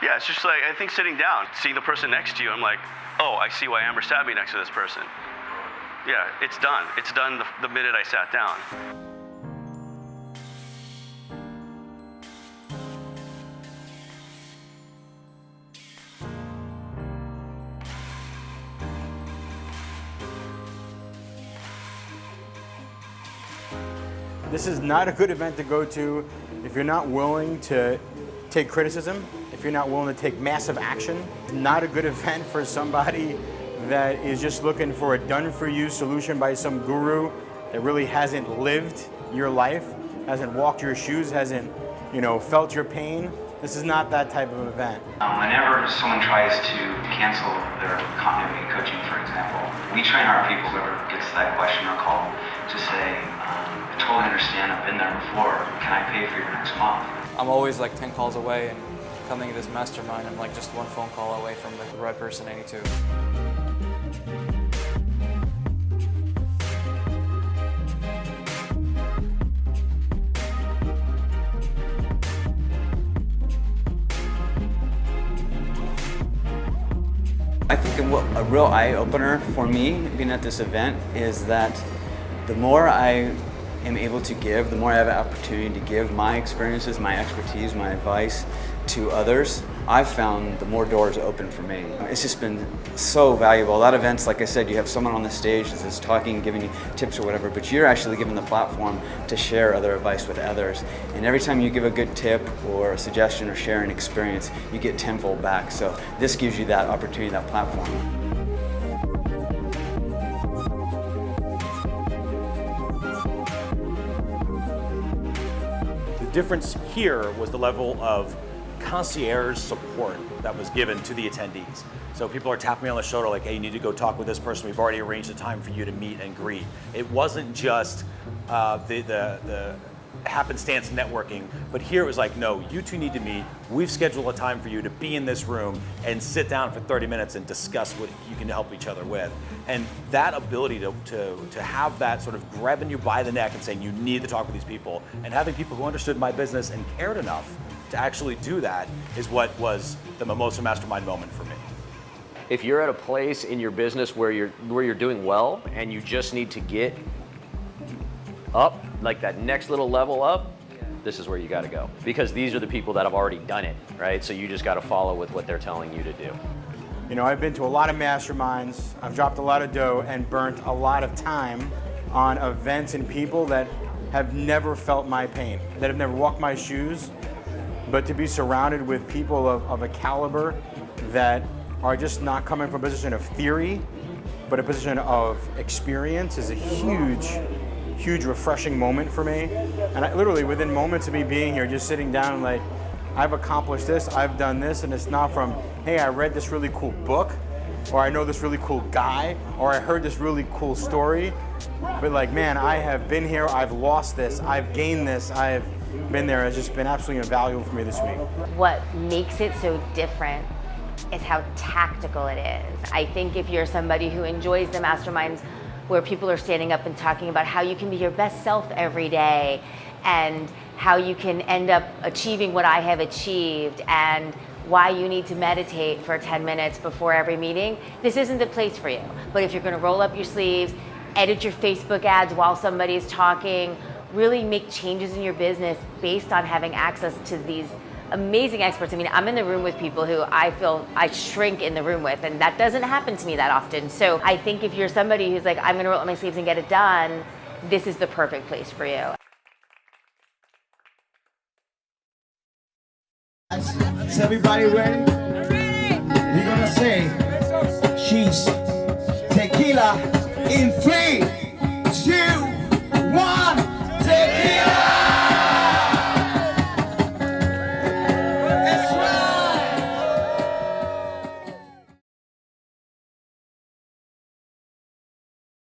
Yeah, it's just like, I think sitting down, seeing the person next to you, I'm like, oh, I see why Amber sat me next to this person. Yeah, it's done. It's done the minute I sat down. This is not a good event to go to if you're not willing to take criticism, if you're not willing to take massive action. It's not a good event for somebody that is just looking for a done-for-you solution by some guru that really hasn't lived your life, hasn't walked your shoes, hasn't, felt your pain. This is not that type of event. Whenever someone tries to cancel their continuity coaching, for example, we train our people, whoever gets that question or call, to say, I totally understand, I've been there before, can I pay for your next month? I'm always like 10 calls away, and coming to this mastermind, I'm like just one phone call away from the right person I need to. I think a real eye-opener for me being at this event is that the more I am able to give, the more I have an opportunity to give my experiences, my expertise, my advice to others, I've found the more doors open for me. It's just been so valuable. A lot of events, like I said, you have someone on the stage that's talking, giving you tips or whatever, but you're actually given the platform to share other advice with others. And every time you give a good tip or a suggestion or share an experience, you get tenfold back. So this gives you that opportunity, that platform. The difference here was the level of concierge support that was given to the attendees. So people are tapping me on the shoulder like, hey, you need to go talk with this person. We've already arranged a time for you to meet and greet. It wasn't just the happenstance networking, but here it was like, no, you two need to meet. We've scheduled a time for you to be in this room and sit down for 30 minutes and discuss what you can help each other with. And that ability to have that sort of grabbing you by the neck and saying you need to talk with these people, and having people who understood my business and cared enough to actually do that is what was the Mimosa Mastermind moment for me. If you're at a place in your business where you're doing well and you just need to get up, like that next little level up, this is where you got to go. Because these are the people that have already done it, right? So you just got to follow with what they're telling you to do. I've been to a lot of masterminds, I've dropped a lot of dough and burnt a lot of time on events and people that have never felt my pain, that have never walked my shoes. But to be surrounded with people of a caliber that are just not coming from a position of theory, but a position of experience is a huge refreshing moment for me. And I literally, within moments of me being here, just sitting down and like, I've accomplished this, I've done this, and it's not from, hey, I read this really cool book, or I know this really cool guy, or I heard this really cool story. But like, man, I have been here, I've lost this, I've gained this, I've been there. It's just been absolutely invaluable for me this week. What makes it so different is how tactical it is. I think if you're somebody who enjoys the masterminds where people are standing up and talking about how you can be your best self every day and how you can end up achieving what I have achieved and why you need to meditate for 10 minutes before every meeting, this isn't the place for you. But if you're going to roll up your sleeves, edit your Facebook ads while somebody's talking, really make changes in your business based on having access to these amazing experts. I mean, I'm in the room with people who I feel I shrink in the room with, and that doesn't happen to me that often. So I think if you're somebody who's like, I'm gonna roll up my sleeves and get it done, this is the perfect place for you. Is everybody ready? We're gonna say, she's tequila in